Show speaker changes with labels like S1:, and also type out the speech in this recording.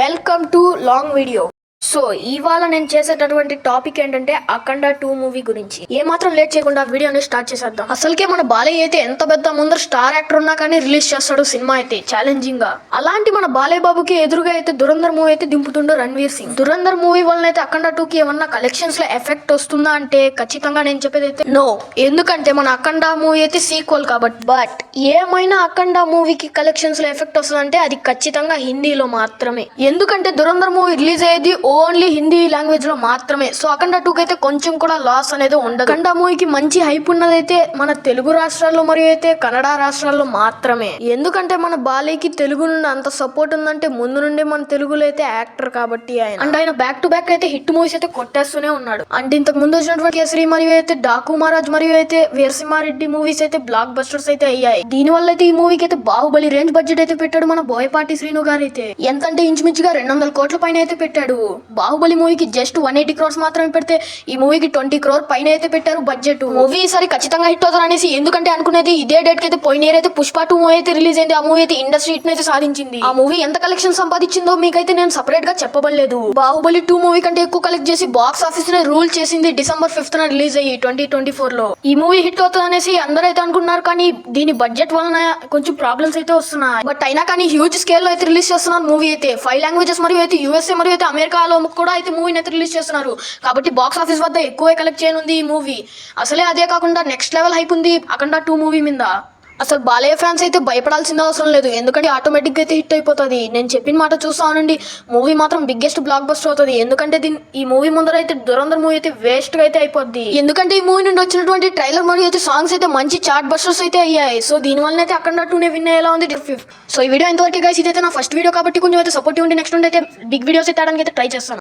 S1: Welcome to long video. ఇవాళ నేను చేసేటటువంటి టాపిక్ ఏంటంటే అఖండ 2 మూవీ గురించి. ఏమాత్రం లేట్ చేయకుండా వీడియోని స్టార్ట్ చేసేద్దాం. అసలుకే మన బాలయ్య అయితే ఎంత పెద్ద ముందర స్టార్ యాక్టర్ ఉన్నా కానీ రిలీజ్ చేస్తాడు సినిమా అయితే ఛాలెంజింగ్ గా. అలాంటి మన బాలయ్య బాబుకి ఎదురుగా అయితే దురంధర్ మూవీ అయితే దింపుతుండో రణ్వీర్ సింగ్. దురంధర్ మూవీ వలన అయితే అఖండ 2 కి ఏమన్నా కలెక్షన్స్ లో ఎఫెక్ట్ వస్తుందా అంటే ఖచ్చితంగా నేను చెప్పేది అయితే నో. ఎందుకంటే మన అఖండ మూవీ అయితే సీక్వెల్ కాబట్టి. బట్ ఏమైనా అఖండ మూవీకి కలెక్షన్స్ లో ఎఫెక్ట్ వస్తుందంటే అది ఖచ్చితంగా హిందీలో మాత్రమే. ఎందుకంటే దురంధర్ మూవీ రిలీజ్ అయ్యేది ఓన్లీ హిందీ లాంగ్వేజ్ లో మాత్రమే. సో అఖండ 2 కి అయితే కొంచెం కూడా లాస్ అనేది ఉండదు. అఖండ మూవీకి మంచి హైప్ ఉన్నదైతే మన తెలుగు రాష్ట్రాల్లో మరియు అయితే కన్నడ రాష్ట్రాల్లో మాత్రమే. ఎందుకంటే మన బాలయ్యకి తెలుగు నుండి అంత సపోర్ట్ ఉందంటే ముందు నుండి మన తెలుగులో అయితే యాక్టర్ కాబట్టి ఆయన బ్యాక్ టు బ్యాక్ అయితే హిట్ మూవీస్ అయితే కొట్టేస్తూనే ఉన్నాడు. అంటే ఇంతకు ముందు వచ్చినటువంటి కేసరి మరియు అయితే డాకు మహారాజ్ మరియు అయితే వీరసింహారెడ్డి మూవీస్ అయితే బ్లాక్ బస్టర్స్ అయితే అయ్యాయి. దీని వల్ల అయితే ఈ మూవీకి అయితే బాహుబలి రేంజ్ బడ్జెట్ అయితే పెట్టాడు మన బోయపాటి శ్రీను గారు అయితే. ఎంతంటే ఇంచుమించుగా 200 కోట్ల పైన అయితే పెట్టాడు. బాహుబలి మూవీకి జస్ట్ 180 crores మాత్రమే పెడితే ఈ మూవీకి 20 crore పైన అయితే పెట్టారు బడ్జెట్. మూవీ ఈసారి ఖచ్చితంగా హిట్ అవుతారు అనేసి ఎందుకంటే అనుకునేది ఇదే డేట్ కి అయితే పోయిన ఇయర్ అయితే పుష్ప 2 మూవీ అయితే రిలీజ్ అయింది. ఆ మూవీ అయితే ఇండస్ట్రీ హిట్ అయితే సాధించింది. ఆ మూవీ ఎంత కలెక్షన్ సంపాదించిందో మీకైతే నేను సెపరేట్ గా చెప్పబడలేదు. బాహుబలి 2 మూవీ కంటే ఎక్కువ కలెక్ట్ చేసి బాక్స్ ఆఫీస్ ని రూల్ చేసింది December 5th రిలీజ్ అయ్యి 2024 లో. ఈ మూవీ హిట్ అవుతుంది అనేసి అందరూ అయితే అనుకున్నారు కానీ దీని బడ్జెట్ వలన కొంచెం ప్రాబ్లమ్స్ అయితే వస్తున్నాయి. బట్ అయినా కానీ హ్యూజ్ స్కేల్ లో అయితే రిలీజ్ చేస్తున్నారు మూవీ అయితే. 5 లాంగ్వేజెస్ మరియు అయితే USA మరియు అయితే అమెరికాలో కూడా అయితే మూవీని అయితే రిలీజ్ చేస్తున్నారు. కాబట్టి బాక్స్ ఆఫీస్ వద్ద ఎక్కువ కలెక్ట్ చేయనుంది ఈ మూవీ. అసలే అదే కాకుండా నెక్స్ట్ లెవెల్ హైప్ ఉంది అఖండ 2 మూవీ మీద. అసలు బాలయ్య ఫ్యాన్స్ అయితే భయపడాల్సిన అవసరం లేదు. ఎందుకంటే ఆటోమేటిక్ గా అయితే హిట్ అయిపోతుంది. నేను చెప్పిన మాట చూస్తానండి, మూవీ మాత్రం బిగ్గెస్ట్ బ్లాక్ బస్టర్ అవుతుంది. ఎందుకంటే ఈ మూవీ ముందర అయితే దురంధర్ మూవీ అయితే వేస్ట్ గా అయితే అయిపోద్ది. ఎందుకంటే ఈ మూవీ నుండి వచ్చినటువంటి ట్రైలర్ మరియు అయితే సాంగ్స్ అయితే మంచి చార్ట్ బస్టర్స్ అయితే అయ్యాయి. సో దీని వల్ల అయితే అఖండ 2 విన్ అయ్యేలా ఉంది. ఈ వీడియో ఎంతవరకు గైస్ ఇదైతే నా ఫస్ట్ వీడియో కాబట్టి కొంచెం అయితే సపోర్టివ్ ఉండి నెక్స్ట్ నుండి అయితే బిగ్ వీడియోస్ అయితే ట్రై చేస్తాను.